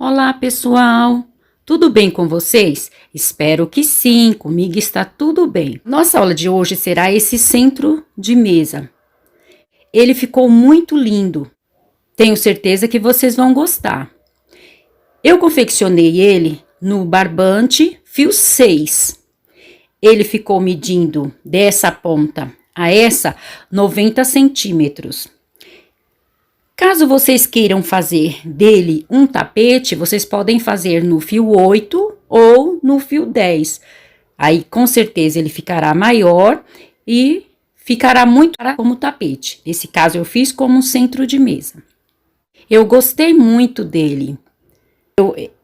Olá, pessoal! Tudo bem com vocês? Espero que sim, comigo está tudo bem. Nossa aula de hoje será esse centro de mesa. Ele ficou muito lindo. Tenho certeza que vocês vão gostar. Eu confeccionei ele no barbante fio 6. Ele ficou medindo dessa ponta a essa 90 centímetros. Caso vocês queiram fazer dele um tapete, vocês podem fazer no fio 8 ou no fio 10. Aí, com certeza, ele ficará maior e ficará muito como tapete. Nesse caso, eu fiz como um centro de mesa. Eu gostei muito dele.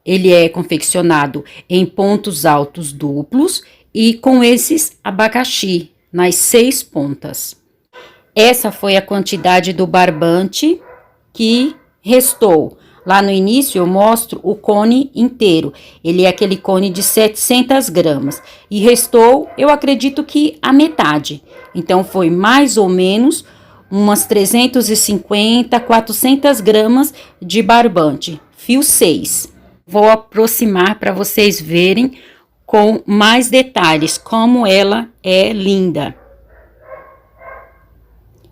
Ele é confeccionado em pontos altos duplos e com esses abacaxi nas 6 pontas. Essa foi a quantidade do barbante que restou. Lá no início eu mostro o cone inteiro. Ele é aquele cone de 700 gramas. E restou, eu acredito que a metade. Então, foi mais ou menos umas 350, 400 gramas de barbante. Fio 6. Vou aproximar para vocês verem com mais detalhes como ela é linda.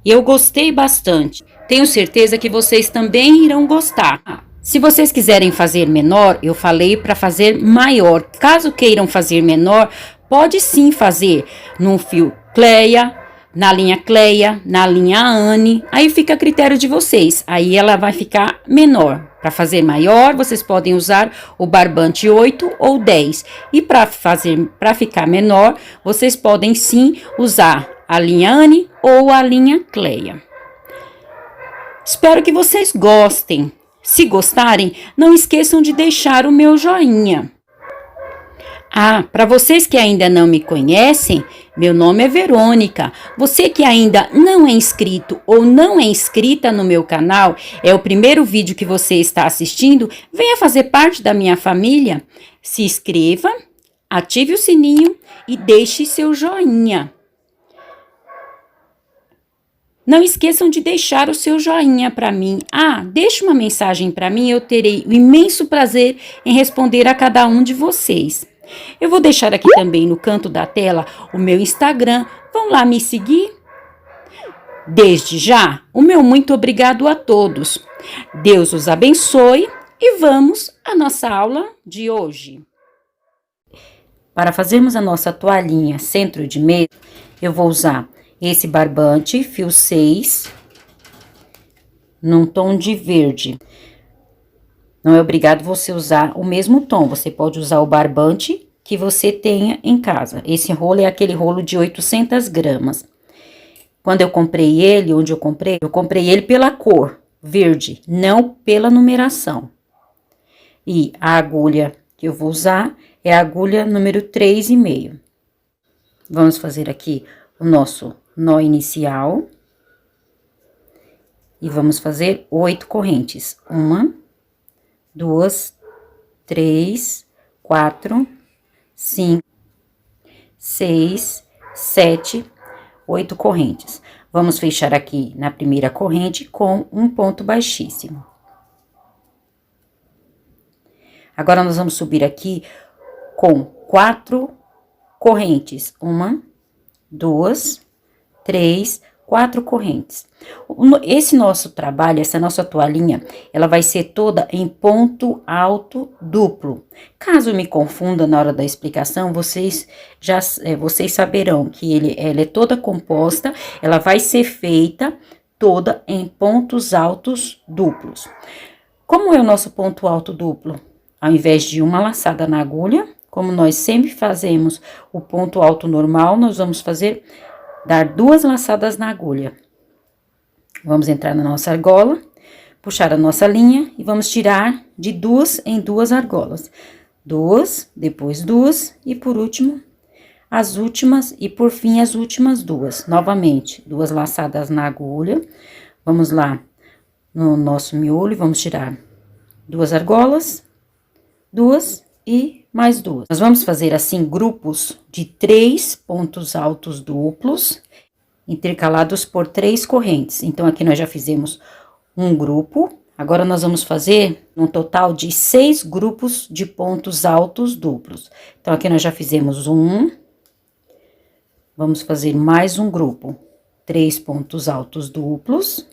Eu gostei bastante. Tenho certeza que vocês também irão gostar. Se vocês quiserem fazer menor, eu falei para fazer maior. Caso queiram fazer menor, pode sim fazer no fio Cleia, na linha Cleia, na linha Anne. Aí fica a critério de vocês. Aí ela vai ficar menor. Para fazer maior, vocês podem usar o barbante 8 ou 10. E para ficar menor, vocês podem sim usar a linha Anne ou a linha Cleia. Espero que vocês gostem. Se gostarem, não esqueçam de deixar o meu joinha. Para vocês que ainda não me conhecem, meu nome é Verônica. Você que ainda não é inscrito ou não é inscrita no meu canal, é o primeiro vídeo que você está assistindo, venha fazer parte da minha família. Se inscreva, ative o sininho e deixe seu joinha. Não esqueçam de deixar o seu joinha para mim. Deixe uma mensagem para mim, eu terei o imenso prazer em responder a cada um de vocês. Eu vou deixar aqui também no canto da tela o meu Instagram. Vão lá me seguir? Desde já, o meu muito obrigado a todos. Deus os abençoe e vamos à nossa aula de hoje. Para fazermos a nossa toalhinha centro de mesa, eu vou usar esse barbante, fio 6, num tom de verde. Não é obrigado você usar o mesmo tom, você pode usar o barbante que você tenha em casa. Esse rolo é aquele rolo de 800 gramas. Quando eu comprei ele, onde eu comprei ele pela cor verde, não pela numeração. E a agulha que eu vou usar é a agulha número 3,5. Vamos fazer aqui o nosso nó inicial e vamos fazer 8 correntes. 1, 2, 3, 4, 5, 6, 7, 8 correntes. Vamos fechar aqui na primeira corrente com um ponto baixíssimo. Agora, nós vamos subir aqui com 4 correntes. 1, 2, 3, 4 correntes. Esse nosso trabalho, essa nossa toalhinha, ela vai ser toda em ponto alto duplo. Caso eu me confunda na hora da explicação, vocês saberão que ela é toda composta, ela vai ser feita toda em pontos altos duplos. Como é o nosso ponto alto duplo? Ao invés de uma laçada na agulha, como nós sempre fazemos o ponto alto normal, nós vamos dar 2 laçadas na agulha. Vamos entrar na nossa argola, puxar a nossa linha e vamos tirar de 2 em 2 argolas. 2, depois 2 e por último as últimas e por fim as últimas 2. Novamente, 2 laçadas na agulha. Vamos lá no nosso miolo, vamos tirar 2 argolas, 2 e mais 2. Nós vamos fazer assim grupos de 3 pontos altos duplos, intercalados por 3 correntes. Então, aqui nós já fizemos um grupo, Agora, nós vamos fazer um total de 6 grupos de pontos altos duplos. Então, aqui nós já fizemos um. Vamos fazer mais um grupo. 3 pontos altos duplos.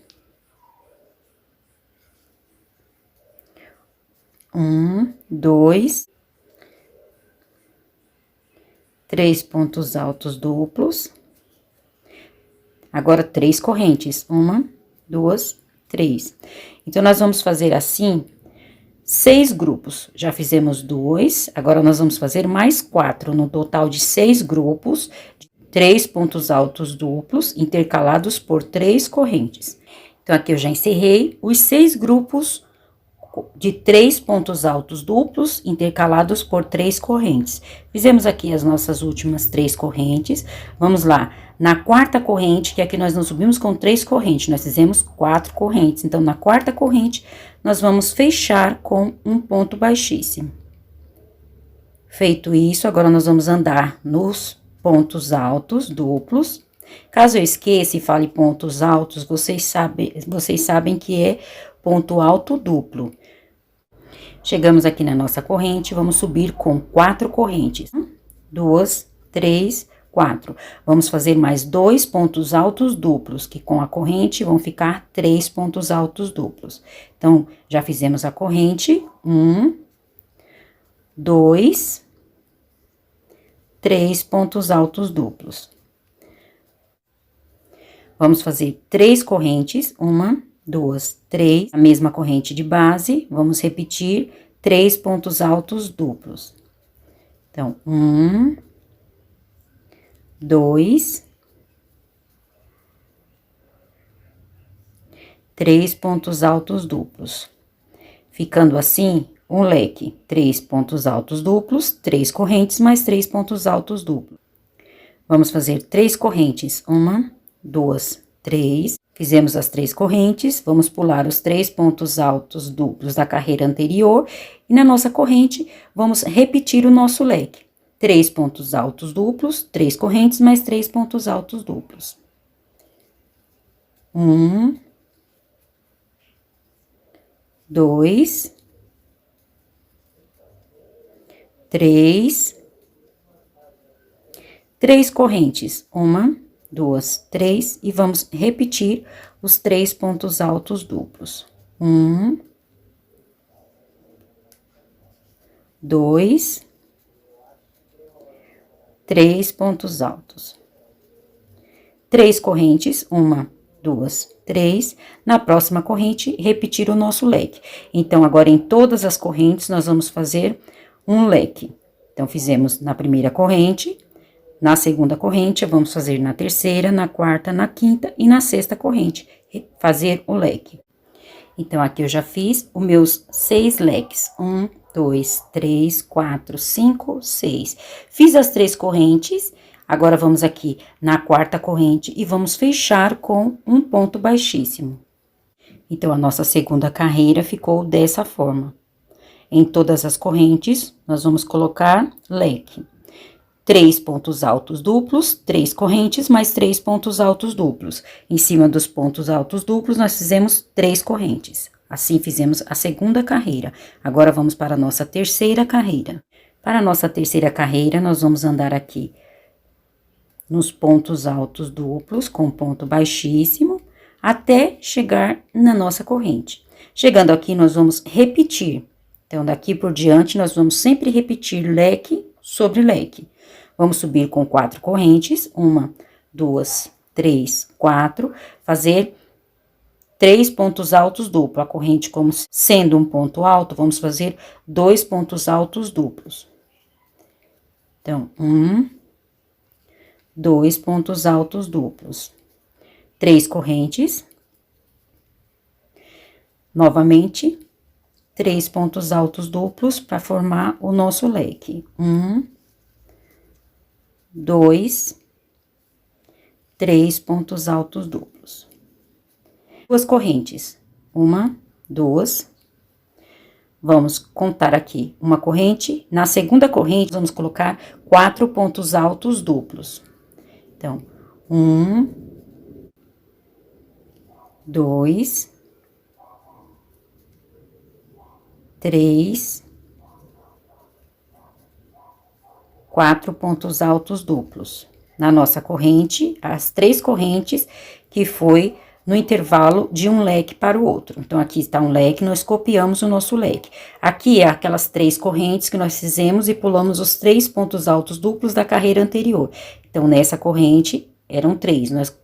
1, 2, 3 pontos altos duplos. Agora, 3 correntes. 1, 2, 3. Então, nós vamos fazer assim 6 grupos. Já fizemos 2, agora nós vamos fazer mais 4, no total de 6 grupos, 3 pontos altos duplos, intercalados por 3 correntes. Então, aqui eu já encerrei os 6 grupos de 3 pontos altos duplos, intercalados por 3 correntes. Fizemos aqui as nossas últimas 3 correntes. Vamos lá, na quarta corrente, que aqui nós não subimos com 3 correntes, nós fizemos 4 correntes. Então, na quarta corrente, nós vamos fechar com um ponto baixíssimo. Feito isso, agora nós vamos andar nos pontos altos duplos. Caso eu esqueça e fale pontos altos, vocês sabem que é ponto alto duplo. Chegamos aqui na nossa corrente, vamos subir com 4 correntes. 2, 3, 4. Vamos fazer mais 2 pontos altos duplos, que com a corrente vão ficar 3 pontos altos duplos. Então, já fizemos a corrente. 1, 2, 3 pontos altos duplos. Vamos fazer 3 correntes. 1, 2, 3, a mesma corrente de base, vamos repetir 3 pontos altos duplos. Então, 1, 2, 3 pontos altos duplos. Ficando assim, um leque, 3 pontos altos duplos, 3 correntes, mais 3 pontos altos duplos. Vamos fazer 3 correntes, 1, 2, 3. Fizemos as 3 correntes, vamos pular os 3 pontos altos duplos da carreira anterior e na nossa corrente vamos repetir o nosso leque. 3 pontos altos duplos, 3 correntes, mais 3 pontos altos duplos. 1, 2, 3, 3 correntes, 1, 2, 3, e vamos repetir os 3 pontos altos duplos. 1, 2, 3 pontos altos. 3 correntes, 1, 2, 3. Na próxima corrente, repetir o nosso leque. Então, agora, em todas as correntes, nós vamos fazer um leque. Então, fizemos na primeira corrente. Na segunda corrente, vamos fazer na terceira, na quarta, na quinta e na sexta corrente, fazer o leque. Então, aqui eu já fiz os meus 6 leques. 1, 2, 3, 4, 5, 6. Fiz as 3 correntes, agora vamos aqui na quarta corrente e vamos fechar com um ponto baixíssimo. Então, a nossa segunda carreira ficou dessa forma. Em todas as correntes, nós vamos colocar leque. 3 pontos altos duplos, 3 correntes, mais 3 pontos altos duplos. Em cima dos pontos altos duplos, nós fizemos 3 correntes. Assim, fizemos a segunda carreira. Agora, vamos para a nossa terceira carreira. Para a nossa terceira carreira, nós vamos andar aqui nos pontos altos duplos, com ponto baixíssimo, até chegar na nossa corrente. Chegando aqui, nós vamos repetir. Então, daqui por diante, nós vamos sempre repetir leque sobre leque. Vamos subir com 4 correntes, 1, 2, 3, 4, fazer 3 pontos altos duplos. A corrente, como sendo um ponto alto, vamos fazer 2 pontos altos duplos. Então, 1, 2 pontos altos duplos. 3 correntes. Novamente, 3 pontos altos duplos para formar o nosso leque. 1, 2, 3 pontos altos duplos. 2 correntes. 1, 2. Vamos contar aqui uma corrente. Na segunda corrente, vamos colocar 4 pontos altos duplos. Então, 1, 2, 3, 4 pontos altos duplos. Na nossa corrente, as 3 correntes que foi no intervalo de um leque para o outro. Então, aqui está um leque, nós copiamos o nosso leque. Aqui é aquelas 3 correntes que nós fizemos e pulamos os 3 pontos altos duplos da carreira anterior. Então, nessa corrente, eram 3, nós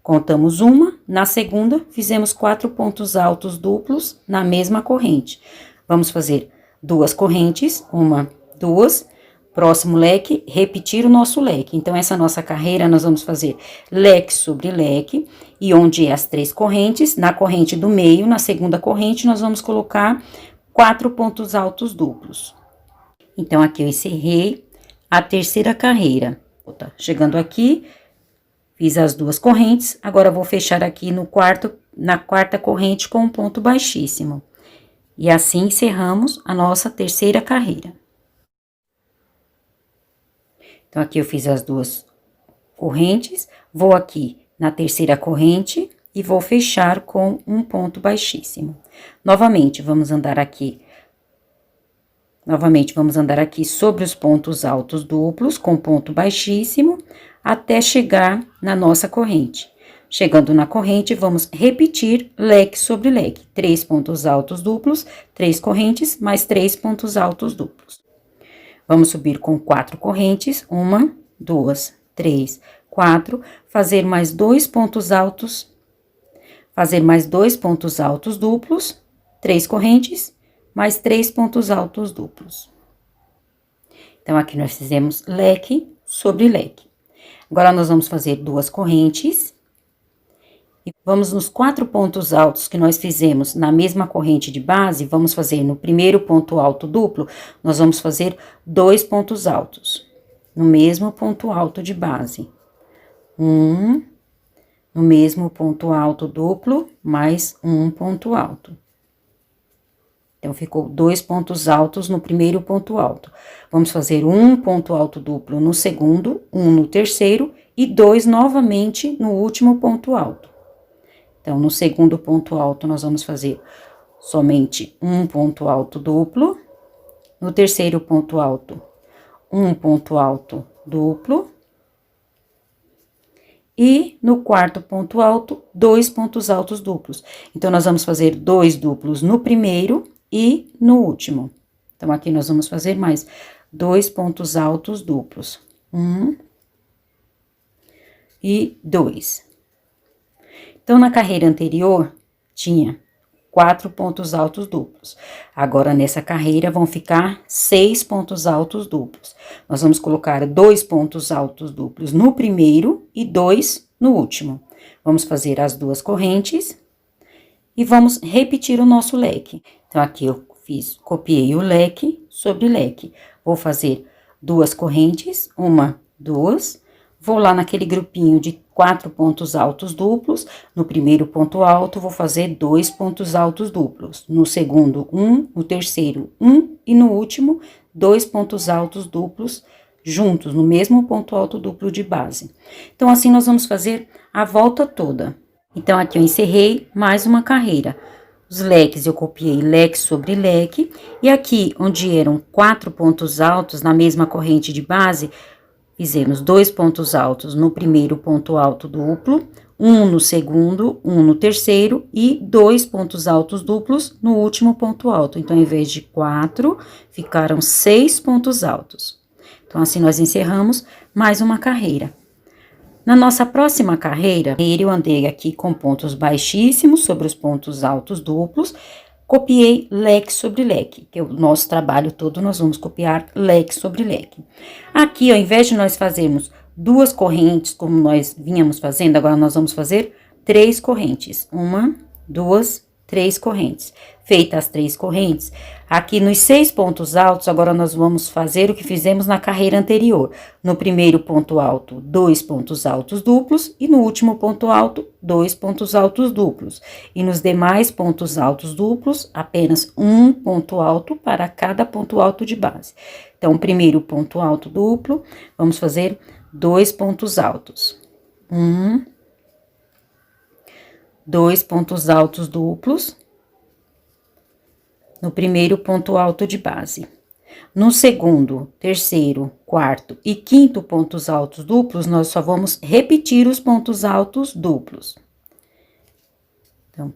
contamos uma, na segunda, fizemos 4 pontos altos duplos na mesma corrente. Vamos fazer 2 correntes, 1, 2, próximo leque, repetir o nosso leque. Então, essa nossa carreira, nós vamos fazer leque sobre leque, e onde é as 3 correntes, na corrente do meio, na segunda corrente, nós vamos colocar 4 pontos altos duplos. Então, aqui eu encerrei a terceira carreira. Chegando aqui, fiz as 2 correntes, agora vou fechar aqui na quarta corrente com um ponto baixíssimo. E assim encerramos a nossa terceira carreira. Então, aqui eu fiz as 2 correntes, vou aqui na terceira corrente e vou fechar com um ponto baixíssimo. Novamente, vamos andar aqui sobre os pontos altos duplos com ponto baixíssimo, até chegar na nossa corrente. Chegando na corrente, vamos repetir leque sobre leque. 3 pontos altos duplos, 3 correntes, mais 3 pontos altos duplos. Vamos subir com 4 correntes, 1, 2, 3, 4, fazer mais 2 pontos altos duplos, 3 correntes, mais 3 pontos altos duplos. Então, aqui nós fizemos leque sobre leque. Agora, nós vamos fazer 2 correntes. E vamos nos 4 pontos altos que nós fizemos na mesma corrente de base, vamos fazer no primeiro ponto alto duplo, nós vamos fazer 2 pontos altos, no mesmo ponto alto de base. No mesmo ponto alto duplo, mais um ponto alto. Então, ficou 2 pontos altos no primeiro ponto alto. Vamos fazer um ponto alto duplo no segundo, um no terceiro e 2 novamente no último ponto alto. Então, no segundo ponto alto, nós vamos fazer somente um ponto alto duplo. No terceiro ponto alto, um ponto alto duplo. E no quarto ponto alto, 2 pontos altos duplos. Então, nós vamos fazer 2 duplos no primeiro e no último. Então, aqui nós vamos fazer mais 2 pontos altos duplos. 1 e 2. Então, na carreira anterior, tinha 4 pontos altos duplos. Agora, nessa carreira, vão ficar 6 pontos altos duplos. Nós vamos colocar 2 pontos altos duplos no primeiro e 2 no último. Vamos fazer as 2 correntes e vamos repetir o nosso leque. Então, aqui eu copiei o leque sobre leque. Vou fazer 2 correntes, 1, 2. Vou lá naquele grupinho de 4 pontos altos duplos. No primeiro ponto alto, vou fazer 2 pontos altos duplos. No segundo, 1. No terceiro, 1. E no último, 2 pontos altos duplos juntos, no mesmo ponto alto duplo de base. Então, assim, nós vamos fazer a volta toda. Então, aqui eu encerrei mais uma carreira. Os leques, eu copiei leque sobre leque. E aqui, onde eram 4 pontos altos na mesma corrente de base, fizemos 2 pontos altos no primeiro ponto alto duplo, 1 no segundo, 1 no terceiro e 2 pontos altos duplos no último ponto alto. Então, em vez de 4, ficaram 6 pontos altos. Então, assim, nós encerramos mais uma carreira. Na nossa próxima carreira, eu andei aqui com pontos baixíssimos sobre os pontos altos duplos, copiei leque sobre leque, que é o nosso trabalho todo, nós vamos copiar leque sobre leque. Aqui, ao invés de nós fazermos 2 correntes, como nós vínhamos fazendo, agora nós vamos fazer 3 correntes. 1, 2, 3 correntes. Feitas as 3 correntes, aqui nos 6 pontos altos, agora nós vamos fazer o que fizemos na carreira anterior. No primeiro ponto alto, 2 pontos altos duplos, e no último ponto alto, 2 pontos altos duplos. E nos demais pontos altos duplos, apenas um ponto alto para cada ponto alto de base. Então, primeiro ponto alto duplo, vamos fazer 2 pontos altos. 2 pontos altos duplos. no primeiro ponto alto de base. No segundo, terceiro, quarto e quinto pontos altos duplos, nós só vamos repetir os pontos altos duplos. Então,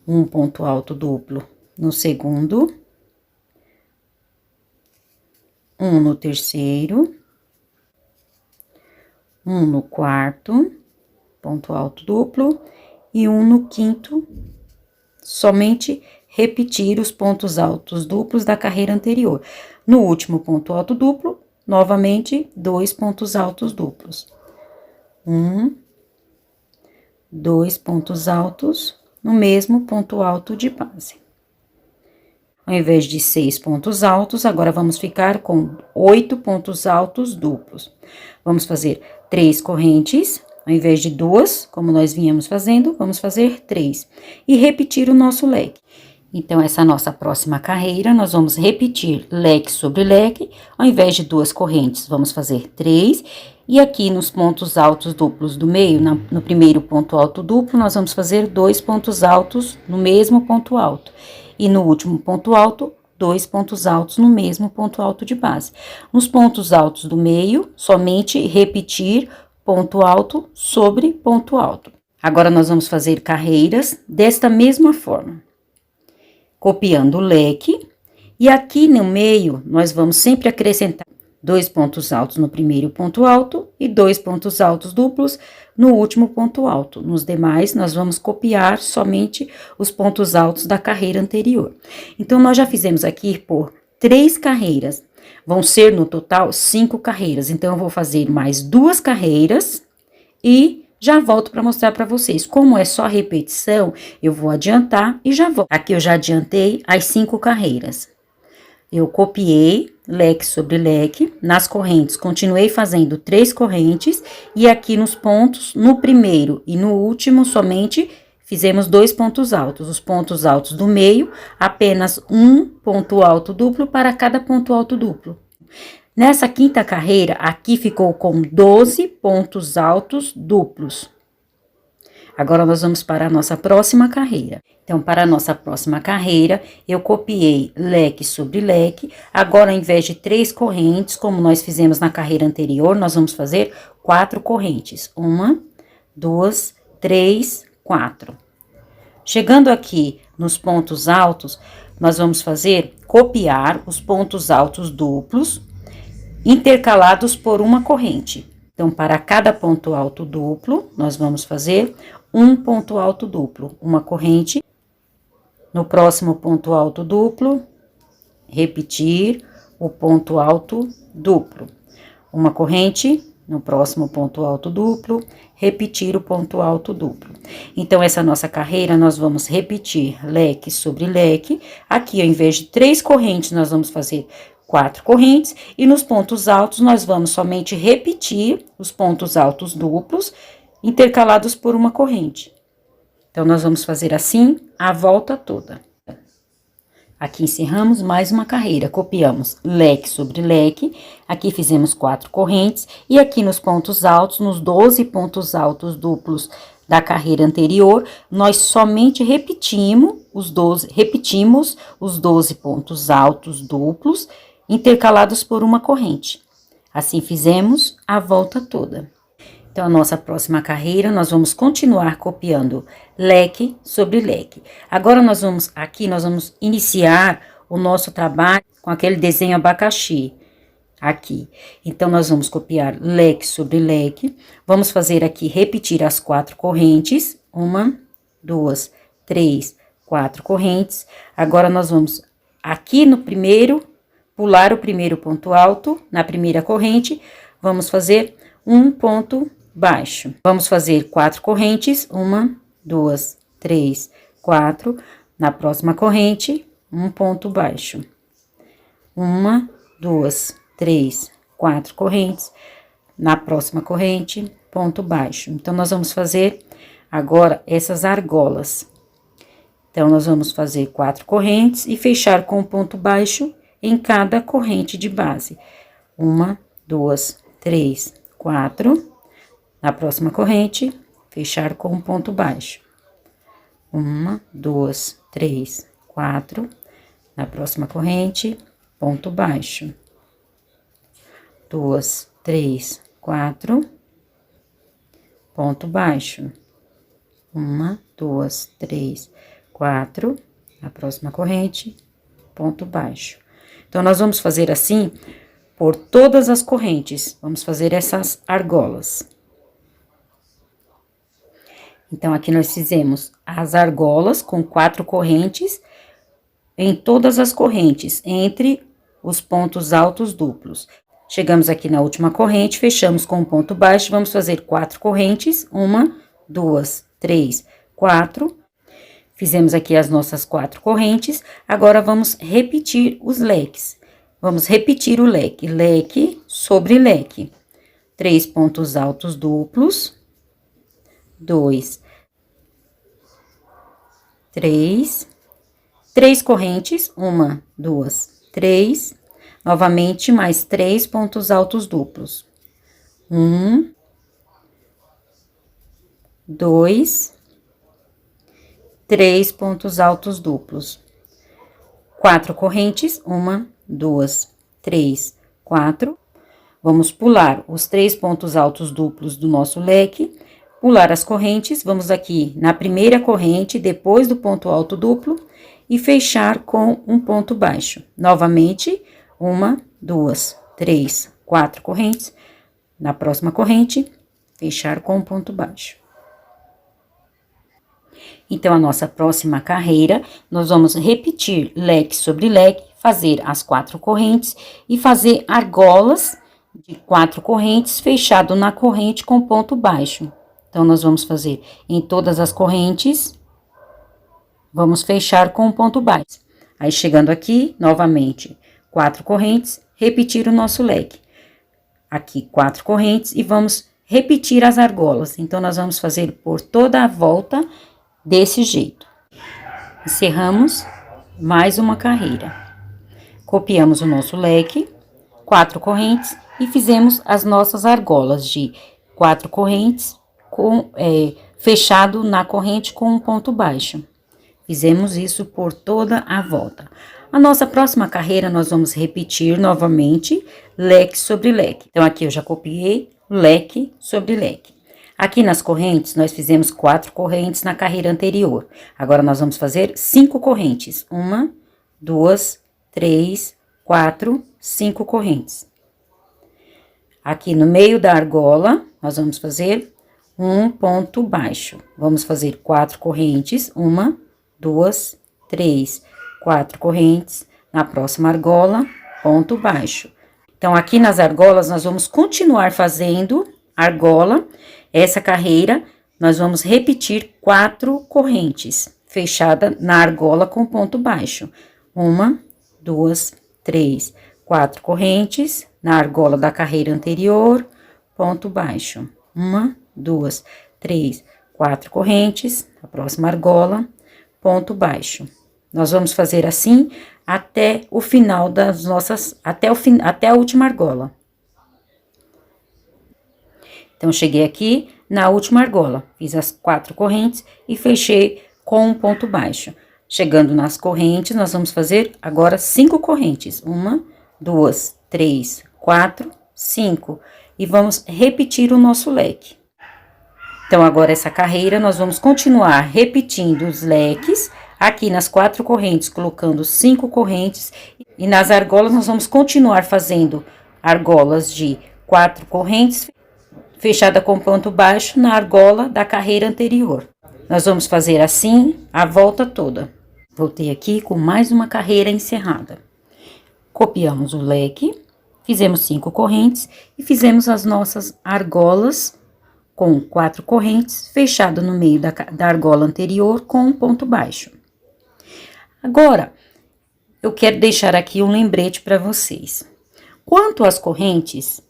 um ponto alto duplo no segundo, um no terceiro, um no quarto, ponto alto duplo, e um no quinto, somente repetir os pontos altos duplos da carreira anterior. No último ponto alto duplo, novamente, 2 pontos altos duplos. 2 pontos altos no mesmo ponto alto de base. Ao invés de 6 pontos altos, agora vamos ficar com 8 pontos altos duplos. Vamos fazer 3 correntes, ao invés de 2, como nós vínhamos fazendo, vamos fazer 3. E repetir o nosso leque. Então, essa nossa próxima carreira, nós vamos repetir leque sobre leque, ao invés de 2 correntes, vamos fazer 3. E aqui nos pontos altos duplos do meio, no primeiro ponto alto duplo, nós vamos fazer 2 pontos altos no mesmo ponto alto. E no último ponto alto, 2 pontos altos no mesmo ponto alto de base. Nos pontos altos do meio, somente repetir ponto alto sobre ponto alto. Agora, nós vamos fazer carreiras desta mesma forma. Copiando o leque, e aqui no meio, nós vamos sempre acrescentar 2 pontos altos no primeiro ponto alto e 2 pontos altos duplos no último ponto alto. Nos demais, nós vamos copiar somente os pontos altos da carreira anterior. Então, nós já fizemos aqui por 3 carreiras. Vão ser, no total, 5 carreiras. Então, eu vou fazer mais 2 carreiras e já volto para mostrar para vocês. Como é só repetição, eu vou adiantar e já volto. Aqui eu já adiantei as 5 carreiras. Eu copiei leque sobre leque, nas correntes continuei fazendo 3 correntes, e aqui nos pontos, no primeiro e no último, somente fizemos 2 pontos altos. Os pontos altos do meio, apenas um ponto alto duplo para cada ponto alto duplo. Nessa quinta carreira, aqui ficou com 12 pontos altos duplos. Agora, nós vamos para a nossa próxima carreira. Então, para a nossa próxima carreira, eu copiei leque sobre leque. Agora, ao invés de 3 correntes, como nós fizemos na carreira anterior, nós vamos fazer 4 correntes. 1, 2, 3, 4. Chegando aqui nos pontos altos, nós vamos copiar os pontos altos duplos, intercalados por uma corrente. Então, para cada ponto alto duplo, nós vamos fazer um ponto alto duplo, uma corrente. No próximo ponto alto duplo, repetir o ponto alto duplo, uma corrente. No próximo ponto alto duplo, repetir o ponto alto duplo. Então, essa nossa carreira, nós vamos repetir leque sobre leque. Aqui, ao invés de 3 correntes, nós vamos fazer 4 correntes, e nos pontos altos, nós vamos somente repetir os pontos altos duplos, intercalados por uma corrente. Então, nós vamos fazer assim a volta toda. Aqui encerramos mais uma carreira, copiamos leque sobre leque, aqui fizemos 4 correntes, e aqui nos pontos altos, nos 12 pontos altos duplos da carreira anterior, nós somente repetimos os 12 pontos altos duplos, intercalados por uma corrente. Assim fizemos a volta toda. Então, a nossa próxima carreira, nós vamos continuar copiando leque sobre leque. Agora, nós vamos iniciar o nosso trabalho com aquele desenho abacaxi, aqui. Então, nós vamos copiar leque sobre leque, vamos fazer aqui, repetir as 4 correntes, 1, 2, 3, 4 correntes. Agora, nós vamos, aqui no primeiro, pular o primeiro ponto alto, na primeira corrente, vamos fazer um ponto baixo. Vamos fazer 4 correntes, 1, 2, 3, 4. Na próxima corrente, um ponto baixo. 1, 2, 3, 4 correntes. Na próxima corrente, ponto baixo. Então, nós vamos fazer agora essas argolas. Então, nós vamos fazer 4 correntes e fechar com ponto baixo em cada corrente de base. 1, 2, 3, 4. Na próxima corrente, fechar com ponto baixo. 1, 2, 3, 4. Na próxima corrente, ponto baixo. 2, 3, 4, ponto baixo. 1, 2, 3, 4, na próxima corrente, ponto baixo. Então, nós vamos fazer assim por todas as correntes, vamos fazer essas argolas. Então, aqui nós fizemos as argolas com 4 correntes em todas as correntes, entre os pontos altos duplos. Chegamos aqui na última corrente, fechamos com um ponto baixo, vamos fazer 4 correntes, 1, 2, 3, 4. Fizemos aqui as nossas 4 correntes, agora vamos repetir os leques. Vamos repetir o leque, leque sobre leque. 3 pontos altos duplos, 2, 3, 3 correntes, 1, 2, 3, novamente mais 3 pontos altos duplos. 1, 2, 3 pontos altos duplos. 4 correntes, 1, 2, 3, 4. Vamos pular os 3 pontos altos duplos do nosso leque, pular as correntes, vamos aqui na primeira corrente, depois do ponto alto duplo, e fechar com um ponto baixo. Novamente, 1, 2, 3, 4 correntes. Na próxima corrente, fechar com um ponto baixo. Então, a nossa próxima carreira, nós vamos repetir leque sobre leque, fazer as 4 correntes e fazer argolas de 4 correntes, fechado na corrente com ponto baixo. Então, nós vamos fazer em todas as correntes, vamos fechar com um ponto baixo. Aí, chegando aqui, novamente, 4 correntes, repetir o nosso leque. Aqui, 4 correntes e vamos repetir as argolas. Então, nós vamos fazer por toda a volta desse jeito. Encerramos mais uma carreira. Copiamos o nosso leque, 4 correntes e fizemos as nossas argolas de 4 correntes com fechado na corrente com um ponto baixo. Fizemos isso por toda a volta. A nossa próxima carreira, nós vamos repetir novamente leque sobre leque. Então, aqui eu já copiei leque sobre leque. Aqui nas correntes, nós fizemos 4 correntes na carreira anterior. Agora, nós vamos fazer 5 correntes. 1, 2, 3, 4, 5 correntes. Aqui no meio da argola, nós vamos fazer um ponto baixo. Vamos fazer 4 correntes. 1, 2, 3, 4 correntes. Na próxima argola, ponto baixo. Então, aqui nas argolas, nós vamos continuar fazendo argola. Essa carreira, nós vamos repetir 4 correntes, fechada na argola com ponto baixo. 1, 2, 3, 4 correntes, na argola da carreira anterior, ponto baixo. 1, 2, 3, 4 correntes, a próxima argola, ponto baixo. Nós vamos fazer assim até o final das nossas, até a última argola. Então, cheguei aqui na última argola, fiz as 4 correntes e fechei com um ponto baixo. Chegando nas correntes, nós vamos fazer agora 5 correntes. 1, 2, 3, 4, 5. E vamos repetir o nosso leque. Então, agora essa carreira, nós vamos continuar repetindo os leques. Aqui nas 4 correntes, colocando 5 correntes. E nas argolas, nós vamos continuar fazendo argolas de 4 correntes, fechada com ponto baixo na argola da carreira anterior. Nós vamos fazer assim a volta toda. Voltei aqui com mais uma carreira encerrada. Copiamos o leque, fizemos 5 correntes e fizemos as nossas argolas com 4 correntes, fechado no meio da argola anterior com um ponto baixo. Agora, eu quero deixar aqui um lembrete para vocês. Quanto às correntes,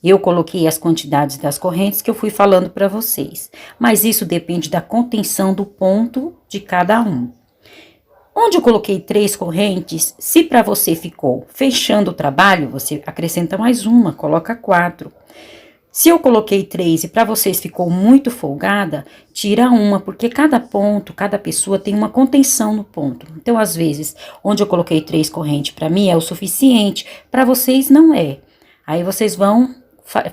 eu coloquei as quantidades das correntes que eu fui falando para vocês, mas isso depende da contenção do ponto de cada um. Onde eu coloquei 3 correntes, se para você ficou fechando o trabalho, você acrescenta mais uma, coloca 4. Se eu coloquei 3 e para vocês ficou muito folgada, tira uma, porque cada ponto, cada pessoa tem uma contenção no ponto. Então, às vezes, onde eu coloquei 3 correntes para mim é o suficiente, para vocês não é. Aí vocês vão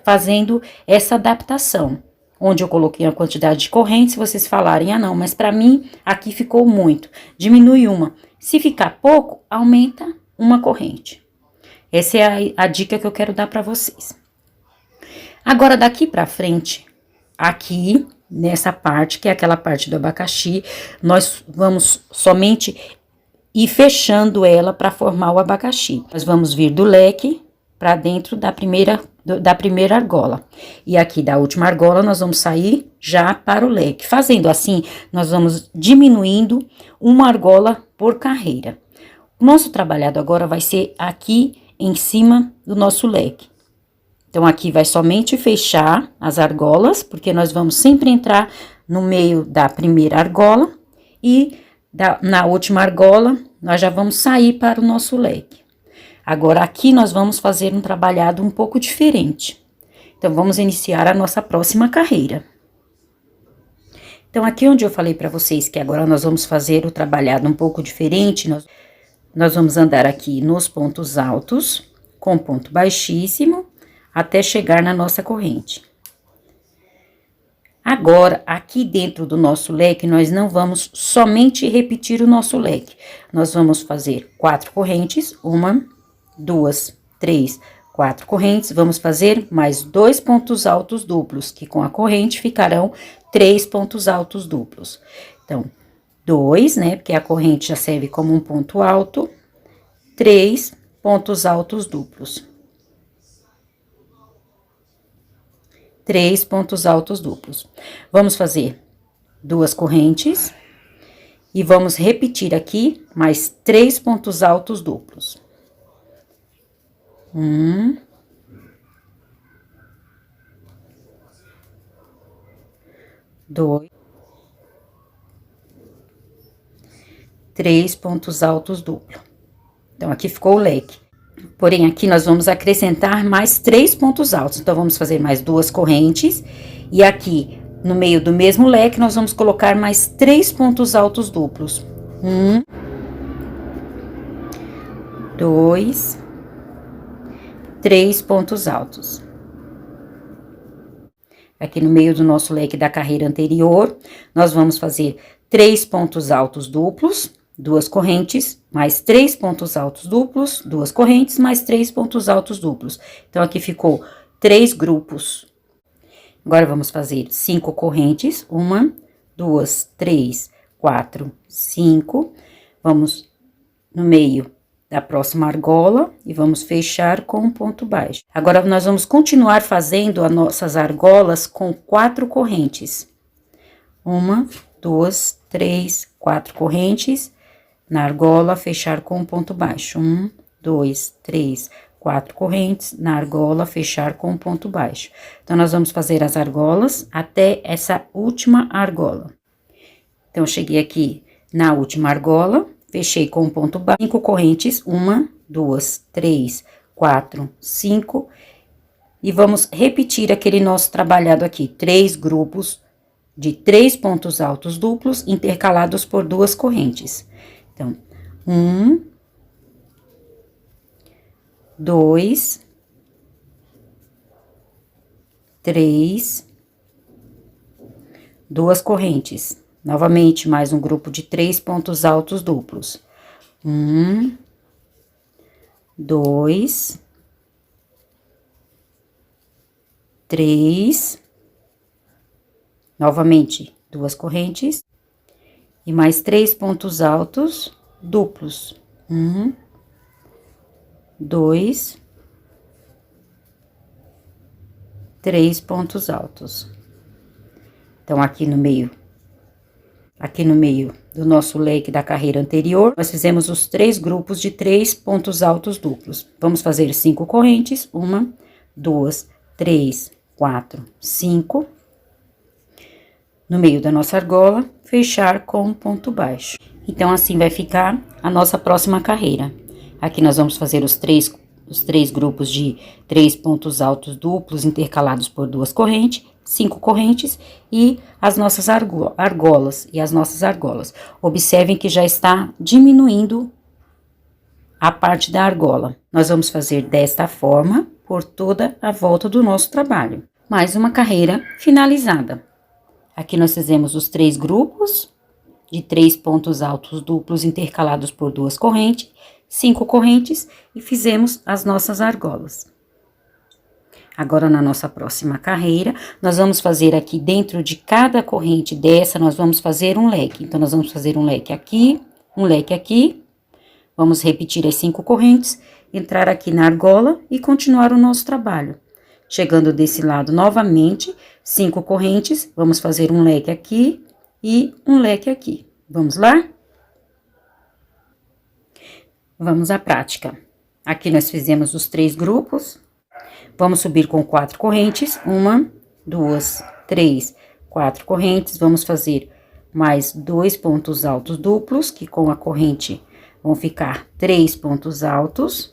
fazendo essa adaptação. Onde eu coloquei a quantidade de correntes, vocês falarem, ah não, mas para mim aqui ficou muito, diminui uma. Se ficar pouco, aumenta uma corrente. Essa é a dica que eu quero dar para vocês. Agora, daqui pra frente, aqui, nessa parte, que é aquela parte do abacaxi, nós vamos somente ir fechando ela para formar o abacaxi. Nós vamos vir do leque para dentro da primeira argola. E aqui da última argola, nós vamos sair já para o leque. Fazendo assim, nós vamos diminuindo uma argola por carreira. O nosso trabalhado agora vai ser aqui em cima do nosso leque. Então, aqui vai somente fechar as argolas, porque nós vamos sempre entrar no meio da primeira argola e na última argola, nós já vamos sair para o nosso leque. Agora, aqui nós vamos fazer um trabalhado um pouco diferente. Então, vamos iniciar a nossa próxima carreira. Então, aqui onde eu falei para vocês que agora nós vamos fazer o trabalhado um pouco diferente, nós vamos andar aqui nos pontos altos, com ponto baixíssimo, até chegar na nossa corrente. Agora, aqui dentro do nosso leque, nós não vamos somente repetir o nosso leque. Nós vamos fazer 4 correntes, 1, 2, 3, 4 correntes. Vamos fazer mais 2 pontos altos duplos, que com a corrente ficarão 3 pontos altos duplos. Então, 2, né, porque a corrente já serve como um ponto alto, 3 pontos altos duplos. 3 pontos altos duplos. Vamos fazer 2 correntes e vamos repetir aqui mais 3 pontos altos duplos. 1, 2, 3 pontos altos duplos. Então, aqui ficou o leque. Porém, aqui nós vamos acrescentar mais 3 pontos altos. Então, vamos fazer mais 2 correntes. E aqui, no meio do mesmo leque, nós vamos colocar mais 3 pontos altos duplos. 1, 2, 3 pontos altos. Aqui no meio do nosso leque da carreira anterior, nós vamos fazer 3 pontos altos duplos. 2 correntes, mais 3 pontos altos duplos, 2 correntes, mais 3 pontos altos duplos. Então, aqui ficou 3 grupos. Agora, vamos fazer 5 correntes, 1, 2, 3, 4, 5. Vamos no meio da próxima argola e vamos fechar com um ponto baixo. Agora, nós vamos continuar fazendo as nossas argolas com 4 correntes. 1, 2, 3, 4 correntes. Na argola, fechar com um ponto baixo. 1, 2, 3, 4 correntes. Na argola, fechar com um ponto baixo. Então, nós vamos fazer as argolas até essa última argola. Então, eu cheguei aqui na última argola, fechei com um ponto baixo. 5 correntes. 1, 2, 3, 4, 5. E vamos repetir aquele nosso trabalhado aqui. 3 grupos de 3 pontos altos duplos, intercalados por 2 correntes. Então, 1, 2, 3, 2 correntes. Novamente, mais um grupo de 3 pontos altos duplos. 1, 2, 3, novamente, 2 correntes. E mais 3 pontos altos duplos. 1, 2, 3 pontos altos. Então, aqui no meio do nosso leque da carreira anterior, nós fizemos os 3 grupos de 3 pontos altos duplos. Vamos fazer 5 correntes. 1, 2, 3, 4, 5. No meio da nossa argola, fechar com um ponto baixo. Então, assim vai ficar a nossa próxima carreira. Aqui nós vamos fazer os 3 os 3 grupos de 3 pontos altos duplos intercalados por 2 correntes, 5 correntes e as nossas argolas e as nossas argolas. Observem que já está diminuindo a parte da argola. Nós vamos fazer desta forma por toda a volta do nosso trabalho. Mais uma carreira finalizada. Aqui nós fizemos os 3 grupos de 3 pontos altos duplos intercalados por 2 correntes, 5 correntes e fizemos as nossas argolas. Agora, na nossa próxima carreira, nós vamos fazer aqui dentro de cada corrente dessa, nós vamos fazer um leque. Então, nós vamos fazer um leque aqui, um leque aqui. Vamos repetir as 5 correntes, entrar aqui na argola e continuar o nosso trabalho. Chegando desse lado novamente, 5 correntes, vamos fazer um leque aqui e um leque aqui. Vamos lá? Vamos à prática. Aqui nós fizemos os 3 grupos. Vamos subir com 4 correntes, 1, 2, 3, 4 correntes. Vamos fazer mais 2 pontos altos duplos, que com a corrente vão ficar 3 pontos altos.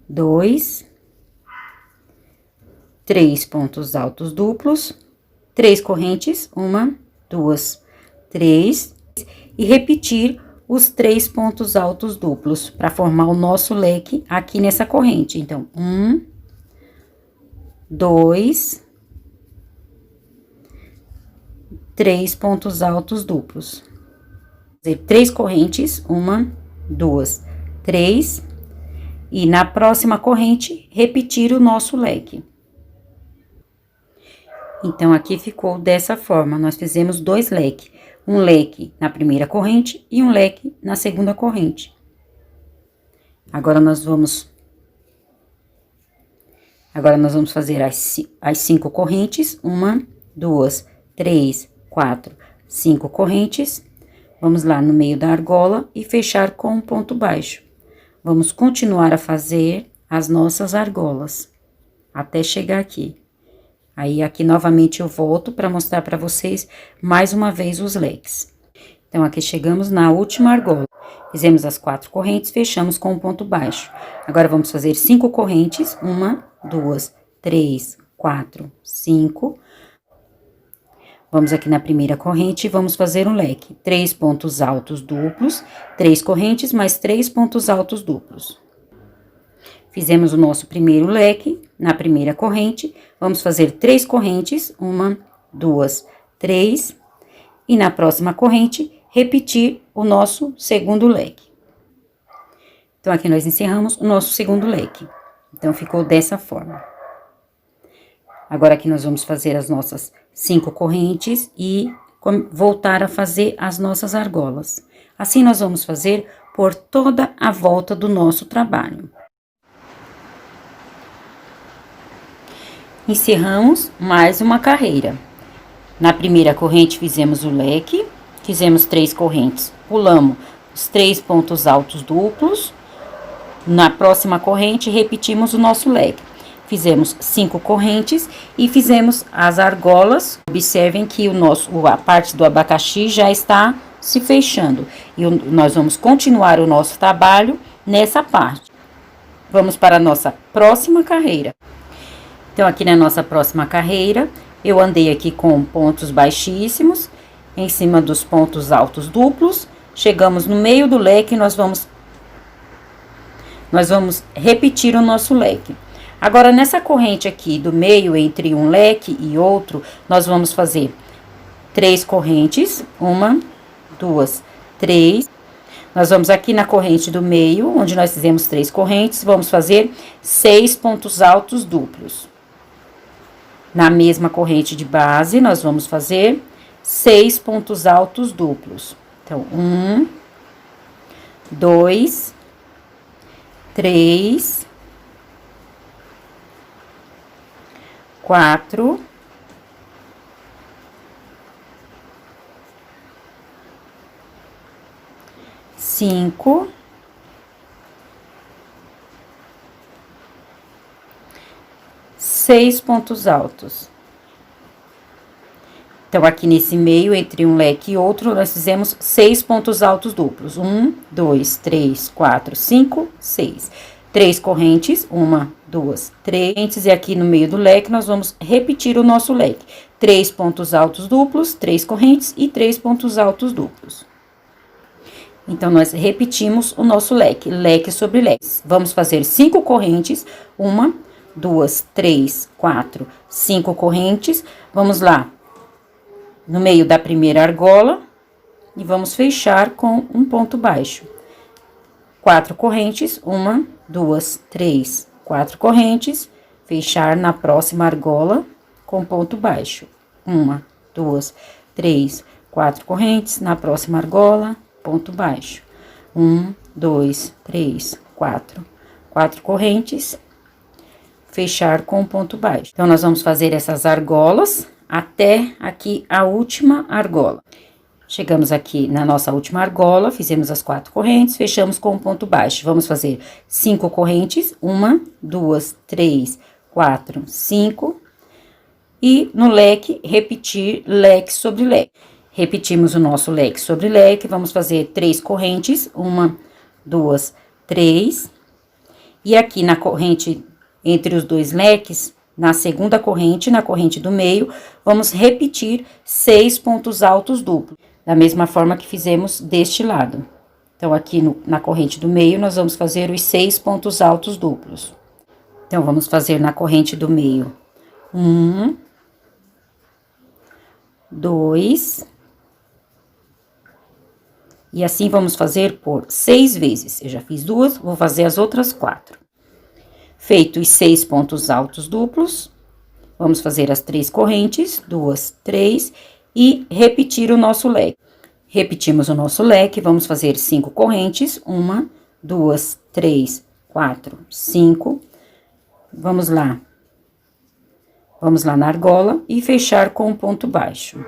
2, 3 pontos altos duplos, 3 correntes, 1, 2, 3, e repetir os 3 pontos altos duplos para formar o nosso leque aqui nessa corrente. Então, 1, 2, 3 pontos altos duplos. Fazer 3 correntes, 1, 2, 3, e na próxima corrente, repetir o nosso leque. Então, aqui ficou dessa forma, nós fizemos 2 leques. Um leque na primeira corrente e um leque na segunda corrente. Agora, nós vamos fazer as 5 correntes. 1, 2, 3, 4, 5 correntes. Vamos lá no meio da argola e fechar com um ponto baixo. Vamos continuar a fazer as nossas argolas, até chegar aqui. Aí, aqui novamente eu volto para mostrar para vocês mais uma vez os leques. Então, aqui chegamos na última argola. Fizemos as 4 correntes, fechamos com um ponto baixo. Agora, vamos fazer 5 correntes. 1, 2, 3, 4, 5. Vamos aqui na primeira corrente e vamos fazer um leque. 3 pontos altos duplos, 3 correntes, mais 3 pontos altos duplos. Fizemos o nosso primeiro leque na primeira corrente, vamos fazer 3 correntes, 1, 2, 3, e na próxima corrente, repetir o nosso segundo leque. Então, aqui nós encerramos o nosso segundo leque. Então, ficou dessa forma. Agora, aqui nós vamos fazer as nossas 5 correntes e voltar a fazer as nossas argolas. Assim, nós vamos fazer por toda a volta do nosso trabalho. Encerramos mais uma carreira. Na primeira corrente, fizemos o leque, fizemos 3 correntes, pulamos os 3 pontos altos duplos. Na próxima corrente, repetimos o nosso leque. Fizemos 5 correntes e fizemos as argolas. Observem que a parte do abacaxi já está se fechando. E nós vamos continuar o nosso trabalho nessa parte. Vamos para a nossa próxima carreira. Então, aqui na nossa próxima carreira, eu andei aqui com pontos baixíssimos, em cima dos pontos altos duplos. Chegamos no meio do leque e nós vamos repetir o nosso leque. Agora, nessa corrente aqui do meio, entre um leque e outro, nós vamos fazer 3 correntes, 1, 2, 3. Nós vamos aqui na corrente do meio, onde nós fizemos 3 correntes, vamos fazer 6 pontos altos duplos. Na mesma corrente de base, nós vamos fazer 6 pontos altos duplos. Então, 1, 2, 3, 4, 5, 6 pontos altos. Então, aqui nesse meio, entre um leque e outro, nós fizemos 6 pontos altos duplos. 1, 2, 3, 4, 5, 6. 3 correntes, 1, 2, 3, e aqui no meio do leque nós vamos repetir o nosso leque. 3 pontos altos duplos, 3 correntes e 3 pontos altos duplos. Então, nós repetimos o nosso leque, leque sobre leque. Vamos fazer 5 correntes, 1, 2, 3, 4, 5 correntes. Vamos lá, no meio da primeira argola, e vamos fechar com um ponto baixo. 4 correntes, 1, 2, 3, 4 correntes, fechar na próxima argola com ponto baixo. 1, 2, 3, 4 correntes, na próxima argola, ponto baixo. 1, 2, 3, 4. 4 correntes, fechar com ponto baixo. Então, nós vamos fazer essas argolas até aqui a última argola. Chegamos aqui na nossa última argola, fizemos as 4 correntes, fechamos com ponto baixo. Vamos fazer 5 correntes, 1, 2, 3, 4, 5. E no leque, repetir leque sobre leque. Repetimos o nosso leque sobre leque, vamos fazer 3 correntes, 1, 2, 3. E aqui na corrente, entre os dois leques, na segunda corrente, na corrente do meio, vamos repetir 6 pontos altos duplos, da mesma forma que fizemos deste lado. Então, aqui na corrente do meio, nós vamos fazer os 6 pontos altos duplos. Então, vamos fazer na corrente do meio, 1, 2... E assim, vamos fazer por 6 vezes. Eu já fiz 2, vou fazer as outras 4. Feito os 6 pontos altos duplos, vamos fazer as 3 correntes, 2, 3, e repetir o nosso leque. Repetimos o nosso leque, vamos fazer 5 correntes, 1, 2, 3, 4, 5. Vamos lá. Vamos lá na argola e fechar com um ponto baixo.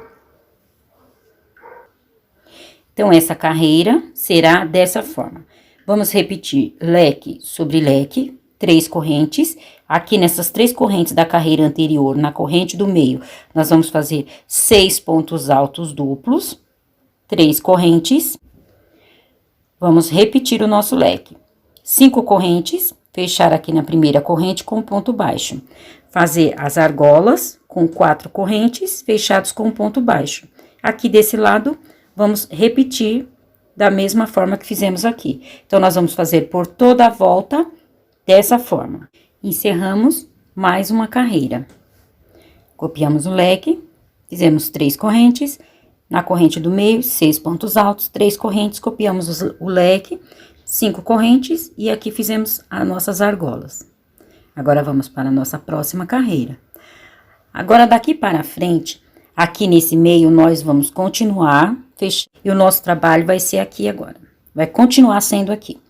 Então, essa carreira será dessa forma. Vamos repetir leque sobre leque, 3 correntes. Aqui nessas 3 correntes da carreira anterior, na corrente do meio, nós vamos fazer 6 pontos altos duplos, 3 correntes. Vamos repetir o nosso leque. 5 correntes, fechar aqui na primeira corrente com ponto baixo. Fazer as argolas com 4 correntes, fechados com ponto baixo. Aqui desse lado, vamos repetir da mesma forma que fizemos aqui. Então, nós vamos fazer por toda a volta dessa forma. Encerramos mais uma carreira. Copiamos o leque, fizemos 3 correntes, na corrente do meio, 6 pontos altos, 3 correntes, copiamos o leque, 5 correntes, e aqui fizemos as nossas argolas. Agora, vamos para a nossa próxima carreira. Agora, daqui para frente, aqui nesse meio, nós vamos continuar fechando, e o nosso trabalho vai ser aqui agora. Vai continuar sendo aqui.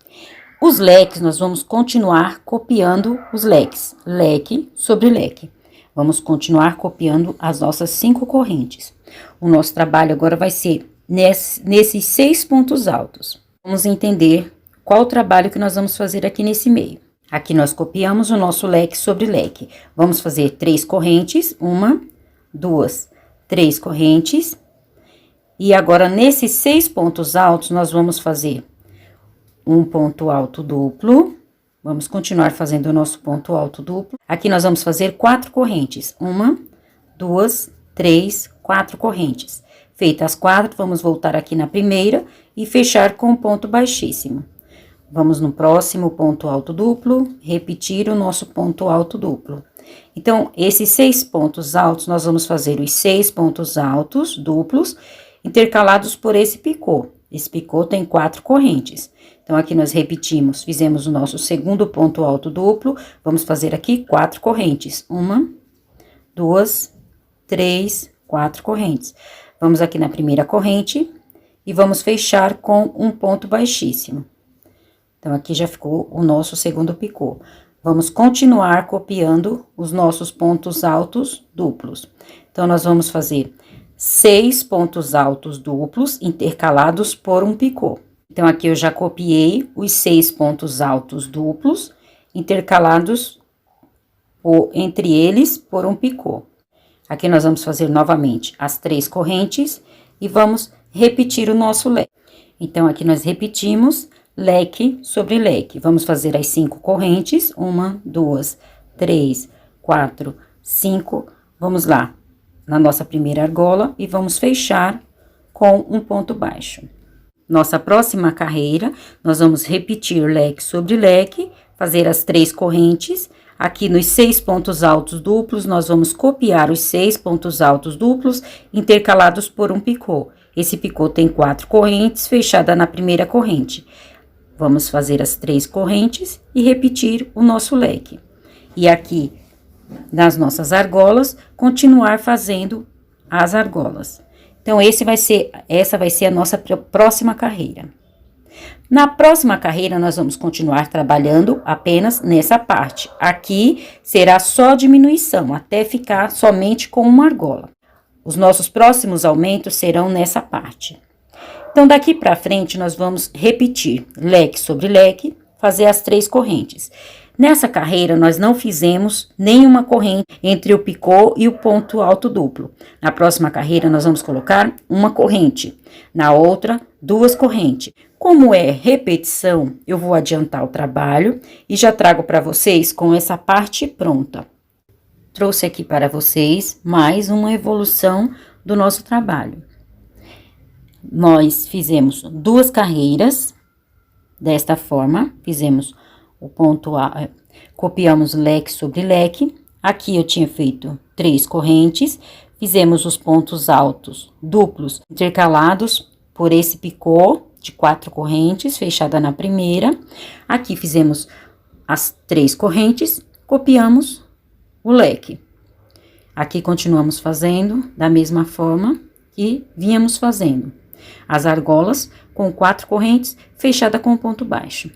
Os leques, nós vamos continuar copiando os leques, leque sobre leque. Vamos continuar copiando as nossas 5 correntes. O nosso trabalho agora vai ser nesses 6 pontos altos. Vamos entender qual o trabalho que nós vamos fazer aqui nesse meio. Aqui nós copiamos o nosso leque sobre leque. Vamos fazer 3 correntes, 1, 2, 3 correntes. E agora, nesses 6 pontos altos, nós vamos fazer um ponto alto duplo. Vamos continuar fazendo o nosso ponto alto duplo. Aqui nós vamos fazer 4 correntes. 1, 2, 3, 4 correntes. Feitas as 4, vamos voltar aqui na primeira e fechar com um ponto baixíssimo. Vamos no próximo ponto alto duplo, repetir o nosso ponto alto duplo. Então, esses 6 pontos altos, nós vamos fazer os 6 pontos altos duplos, intercalados por esse picô. Esse picô tem 4 correntes. Então, aqui nós repetimos, fizemos o nosso segundo ponto alto duplo, vamos fazer aqui 4 correntes. 1, 2, 3, 4 correntes. Vamos aqui na primeira corrente e vamos fechar com um ponto baixíssimo. Então, aqui já ficou o nosso segundo picô. Vamos continuar copiando os nossos pontos altos duplos. Então, nós vamos fazer 6 pontos altos duplos intercalados por um picô. Então, aqui eu já copiei os 6 pontos altos duplos intercalados entre eles por um picô. Aqui nós vamos fazer novamente as 3 correntes e vamos repetir o nosso leque. Então, aqui nós repetimos leque sobre leque. Vamos fazer as 5 correntes, 1, 2, 3, 4, 5. Vamos lá, na nossa primeira argola e vamos fechar com um ponto baixo. Nossa próxima carreira, nós vamos repetir leque sobre leque, fazer as 3 correntes. Aqui nos 6 pontos altos duplos, nós vamos copiar os 6 pontos altos duplos intercalados por um picô. Esse picô tem 4 correntes, fechada na primeira corrente. Vamos fazer as 3 correntes e repetir o nosso leque. E aqui, nas nossas argolas, continuar fazendo as argolas. Então, essa vai ser a nossa próxima carreira. Na próxima carreira, nós vamos continuar trabalhando apenas nessa parte. Aqui será só diminuição, até ficar somente com uma argola. Os nossos próximos aumentos serão nessa parte. Então, daqui pra frente, nós vamos repetir leque sobre leque, fazer as 3 correntes. Nessa carreira, nós não fizemos nenhuma corrente entre o picô e o ponto alto duplo. Na próxima carreira, nós vamos colocar uma corrente. Na outra, 2 correntes. Como é repetição, eu vou adiantar o trabalho e já trago para vocês com essa parte pronta. Trouxe aqui para vocês mais uma evolução do nosso trabalho. Nós fizemos 2 carreiras desta forma, fizemos o ponto A, copiamos leque sobre leque. Aqui eu tinha feito 3 correntes, fizemos os pontos altos duplos intercalados por esse picô de 4 correntes, fechada na primeira. Aqui fizemos as 3 correntes, copiamos o leque. Aqui continuamos fazendo da mesma forma que vínhamos fazendo. As argolas com 4 correntes, fechada com ponto baixo.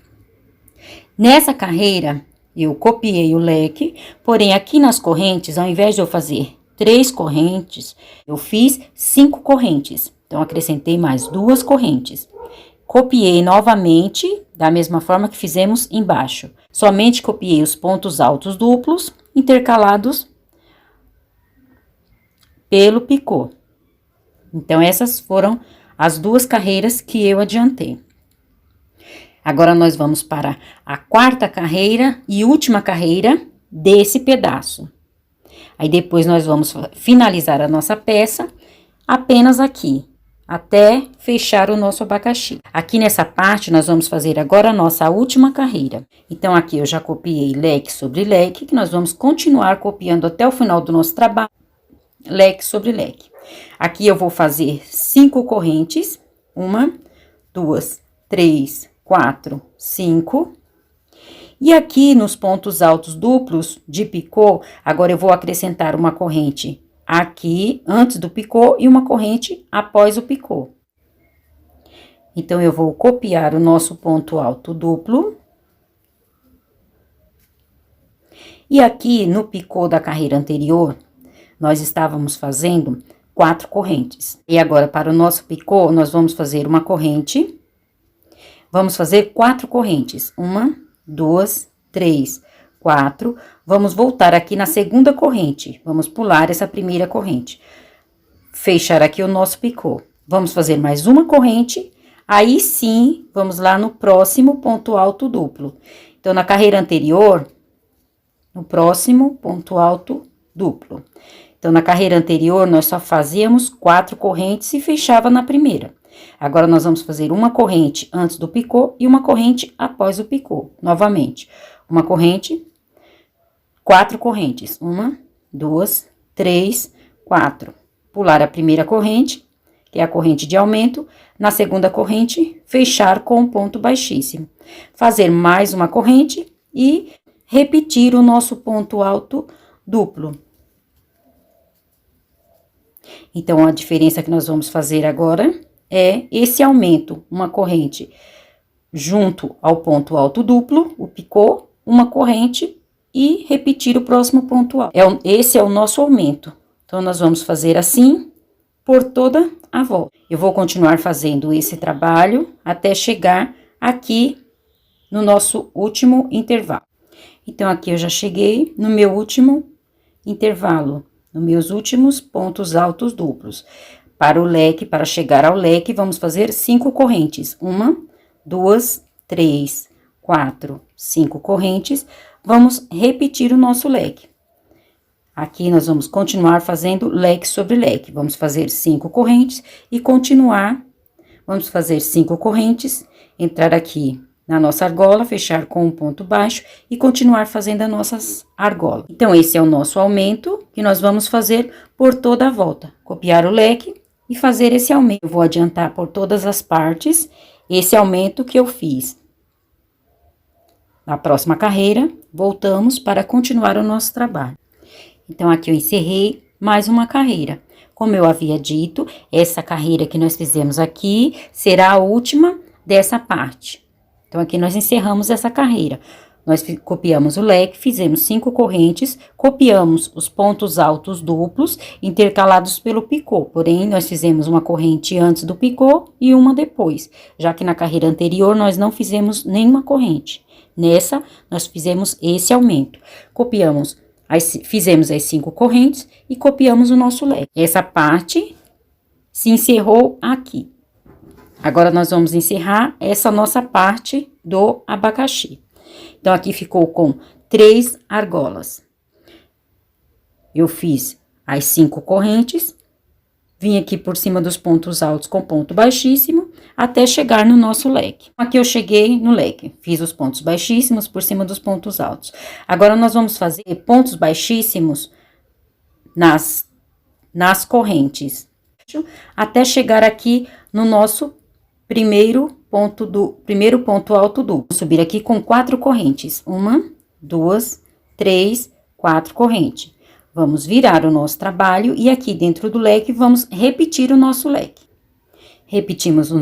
Nessa carreira, eu copiei o leque, porém aqui nas correntes, ao invés de eu fazer 3 correntes, eu fiz 5 correntes. Então, acrescentei mais 2 correntes. Copiei novamente, da mesma forma que fizemos embaixo. Somente copiei os pontos altos duplos, intercalados pelo picô. Então, essas foram as 2 carreiras que eu adiantei. Agora, nós vamos para a 4ª carreira e última carreira desse pedaço. Aí, depois, nós vamos finalizar a nossa peça apenas aqui, até fechar o nosso abacaxi. Aqui nessa parte, nós vamos fazer agora a nossa última carreira. Então, aqui eu já copiei leque sobre leque, que nós vamos continuar copiando até o final do nosso trabalho, leque sobre leque. Aqui eu vou fazer 5 correntes, 1, 2, 3, 4, 5. E aqui nos pontos altos duplos de picô, agora eu vou acrescentar uma corrente aqui antes do picô e uma corrente após o picô. Então, eu vou copiar o nosso ponto alto duplo. E aqui no picô da carreira anterior, nós estávamos fazendo 4 correntes. E agora, para o nosso picô, nós vamos fazer uma corrente. Vamos fazer 4 correntes. 1, 2, 3, 4. Vamos voltar aqui na segunda corrente. Vamos pular essa primeira corrente. Fechar aqui o nosso picô. Vamos fazer mais uma corrente. Aí sim, vamos lá no próximo ponto alto duplo. Então, na carreira anterior, no próximo ponto alto duplo. Então, na carreira anterior, nós só fazíamos 4 correntes e fechava na primeira. Agora, nós vamos fazer uma corrente antes do picô e uma corrente após o picô. Novamente, uma corrente, 4 correntes. 1, 2, 3, 4. Pular a primeira corrente, que é a corrente de aumento. Na segunda corrente, fechar com um ponto baixíssimo. Fazer mais uma corrente e repetir o nosso ponto alto duplo. Então, a diferença que nós vamos fazer agora é esse aumento, uma corrente junto ao ponto alto duplo, o picô, uma corrente e repetir o próximo ponto alto. Esse é o nosso aumento. Então, nós vamos fazer assim por toda a volta. Eu vou continuar fazendo esse trabalho até chegar aqui no nosso último intervalo. Então, aqui eu já cheguei no meu último intervalo, nos meus últimos pontos altos duplos. Para o leque, para chegar ao leque, vamos fazer 5 correntes. 1, 2, 3, 4, 5 correntes, vamos repetir o nosso leque. Aqui nós vamos continuar fazendo leque sobre leque. Vamos fazer 5 correntes e continuar. Vamos fazer 5 correntes, entrar aqui na nossa argola, fechar com um ponto baixo e continuar fazendo a nossa argola. Então, esse é o nosso aumento que nós vamos fazer por toda a volta. Copiar o leque e fazer esse aumento. Eu vou adiantar por todas as partes esse aumento que eu fiz. Na próxima carreira, voltamos para continuar o nosso trabalho. Então, aqui eu encerrei mais uma carreira. Como eu havia dito, essa carreira que nós fizemos aqui será a última dessa parte. Então, aqui nós encerramos essa carreira. Nós copiamos o leque, fizemos 5 correntes, copiamos os pontos altos duplos, intercalados pelo picô. Porém, nós fizemos uma corrente antes do picô e uma depois, já que na carreira anterior nós não fizemos nenhuma corrente. Nessa, nós fizemos esse aumento. Fizemos as 5 correntes e copiamos o nosso leque. Essa parte se encerrou aqui. Agora, nós vamos encerrar essa nossa parte do abacaxi. Então, aqui ficou com 3 argolas. Eu fiz as 5 correntes, vim aqui por cima dos pontos altos com ponto baixíssimo, até chegar no nosso leque. Aqui eu cheguei no leque, fiz os pontos baixíssimos por cima dos pontos altos. Agora, nós vamos fazer pontos baixíssimos nas correntes, até chegar aqui no nosso primeiro ponto alto duplo. Vou subir aqui com 4 correntes. 1, 2, 3, 4 correntes. Vamos virar o nosso trabalho e aqui dentro do leque vamos repetir o nosso leque. Repetimos o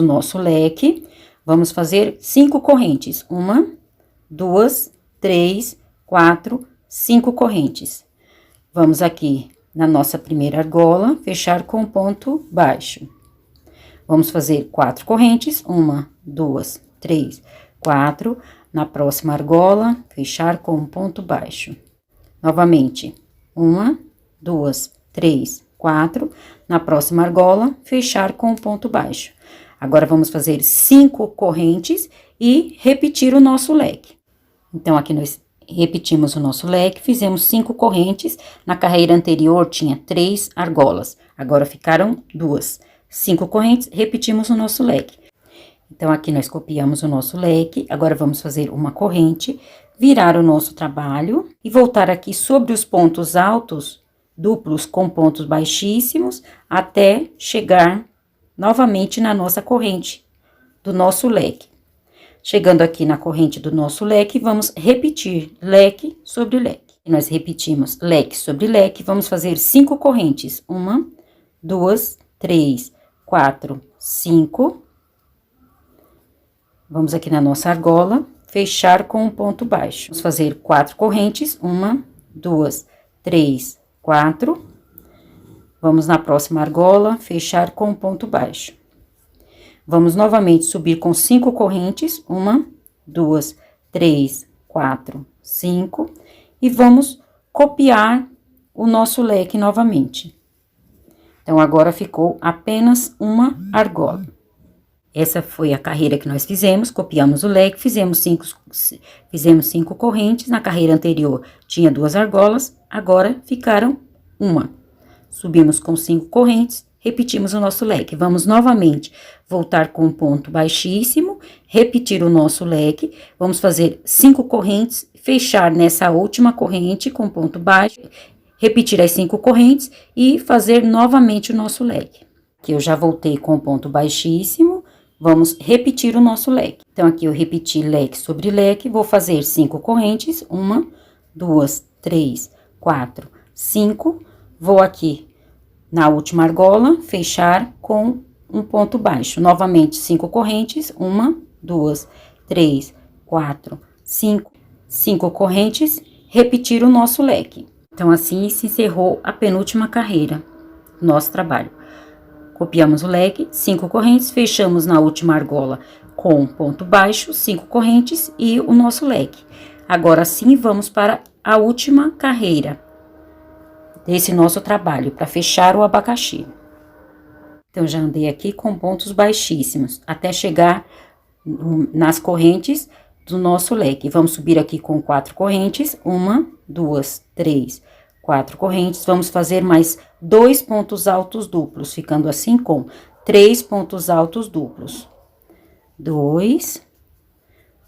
nosso leque. Vamos fazer 5 correntes. 1, 2, 3, 4, 5 correntes. Vamos aqui na nossa primeira argola, fechar com ponto baixo. Vamos fazer 4 correntes, 1, 2, 3, 4. Na próxima argola, fechar com um ponto baixo. Novamente, 1, 2, 3, 4. Na próxima argola, fechar com um ponto baixo. Agora, vamos fazer 5 correntes e repetir o nosso leque. Então, aqui nós repetimos o nosso leque, fizemos 5 correntes. Na carreira anterior, tinha 3 argolas. Agora, ficaram 2. 5 correntes, repetimos o nosso leque. Então, aqui nós copiamos o nosso leque, agora vamos fazer uma corrente, virar o nosso trabalho e voltar aqui sobre os pontos altos, duplos com pontos baixíssimos, até chegar novamente na nossa corrente do nosso leque. Chegando aqui na corrente do nosso leque, vamos repetir leque sobre leque. E nós repetimos leque sobre leque, vamos fazer 5 correntes. 1, 2, 3, 4, 5. Vamos aqui na nossa argola, fechar com um ponto baixo. Vamos fazer 4 correntes. 1, 2, 3, 4. Vamos na próxima argola, fechar com um ponto baixo. Vamos novamente subir com 5 correntes. 1, 2, 3, 4, 5. E vamos copiar o nosso leque novamente. Então, agora ficou apenas uma argola. Essa foi a carreira que nós fizemos, copiamos o leque, fizemos 5 correntes. Na carreira anterior tinha 2 argolas, agora ficaram uma. Subimos com 5 correntes, repetimos o nosso leque. Vamos novamente voltar com um ponto baixíssimo, repetir o nosso leque. Vamos fazer 5 correntes, fechar nessa última corrente com ponto baixo, repetir as 5 correntes e fazer novamente o nosso leque. Aqui eu já voltei com o ponto baixíssimo, vamos repetir o nosso leque. Então, aqui eu repeti leque sobre leque, vou fazer 5 correntes, 1, 2, 3, 4, 5. Vou aqui na última argola, fechar com um ponto baixo. Novamente, 5 correntes, 1, 2, 3, 4, 5. 5 correntes, repetir o nosso leque. Então, assim se encerrou a penúltima carreira do nosso trabalho. Copiamos o leque, 5 correntes, fechamos na última argola com ponto baixo, 5 correntes e o nosso leque. Agora, sim, vamos para a última carreira desse nosso trabalho, para fechar o abacaxi. Então, já andei aqui com pontos baixíssimos, até chegar nas correntes do nosso leque. Vamos subir aqui com 4 correntes, 1, 2, 3, 4 correntes. Vamos fazer mais 2 pontos altos duplos, ficando assim com 3 pontos altos duplos. 2,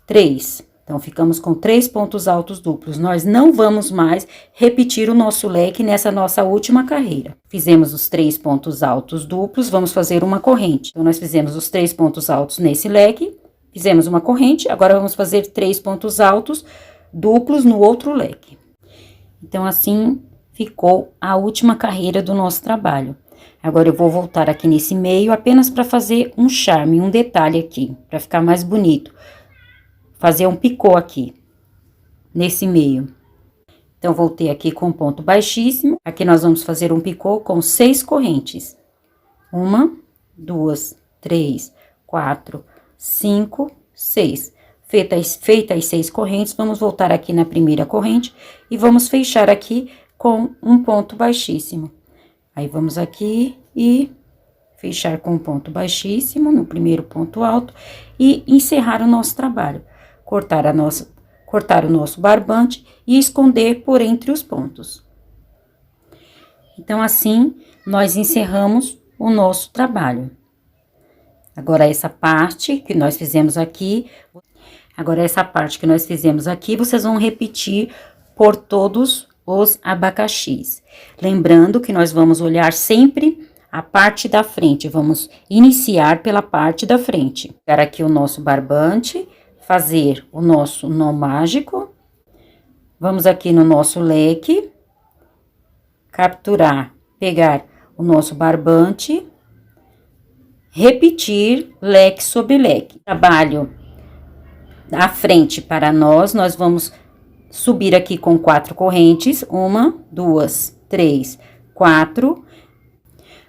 3. Então, ficamos com 3 pontos altos duplos. Nós não vamos mais repetir o nosso leque nessa nossa última carreira. Fizemos os 3 pontos altos duplos, vamos fazer uma corrente. Então, nós fizemos os 3 pontos altos nesse leque, fizemos uma corrente, agora vamos fazer 3 pontos altos duplos no outro leque. Então, assim ficou a última carreira do nosso trabalho. Agora, eu vou voltar aqui nesse meio apenas para fazer um charme, um detalhe aqui, para ficar mais bonito. Fazer um picô aqui, nesse meio. Então, voltei aqui com ponto baixíssimo. Aqui nós vamos fazer um picô com 6 correntes. 1, 2, 3, 4, 5, 6. Feitas as 6 correntes, vamos voltar aqui na primeira corrente e vamos fechar aqui com um ponto baixíssimo. Aí, vamos aqui e fechar com um ponto baixíssimo no primeiro ponto alto e encerrar o nosso trabalho. Cortar o nosso barbante e esconder por entre os pontos. Então, assim, nós encerramos o nosso trabalho. Agora, essa parte que nós fizemos aqui, vocês vão repetir por todos os abacaxis. Lembrando que nós vamos olhar sempre a parte da frente, vamos iniciar pela parte da frente. Pegar aqui o nosso barbante, fazer o nosso nó mágico, vamos aqui no nosso leque, capturar, pegar o nosso barbante, repetir leque sobre leque. Trabalho da frente para nós vamos subir aqui com 4 correntes, 1, 2, 3, 4.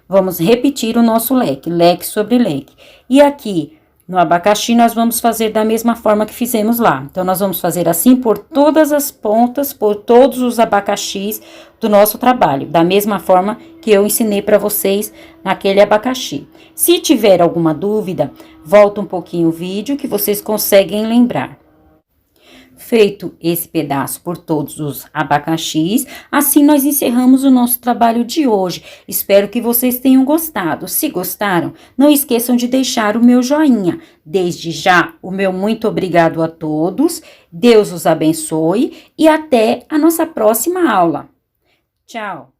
Vamos repetir o nosso leque sobre leque. E aqui, no abacaxi, nós vamos fazer da mesma forma que fizemos lá. Então, nós vamos fazer assim por todas as pontas, por todos os abacaxis do nosso trabalho. Da mesma forma que eu ensinei para vocês naquele abacaxi. Se tiver alguma dúvida, volta um pouquinho o vídeo que vocês conseguem lembrar. Feito esse pedaço por todos os abacaxis, assim nós encerramos o nosso trabalho de hoje. Espero que vocês tenham gostado. Se gostaram, não esqueçam de deixar o meu joinha. Desde já, o meu muito obrigado a todos. Deus os abençoe e até a nossa próxima aula. Tchau!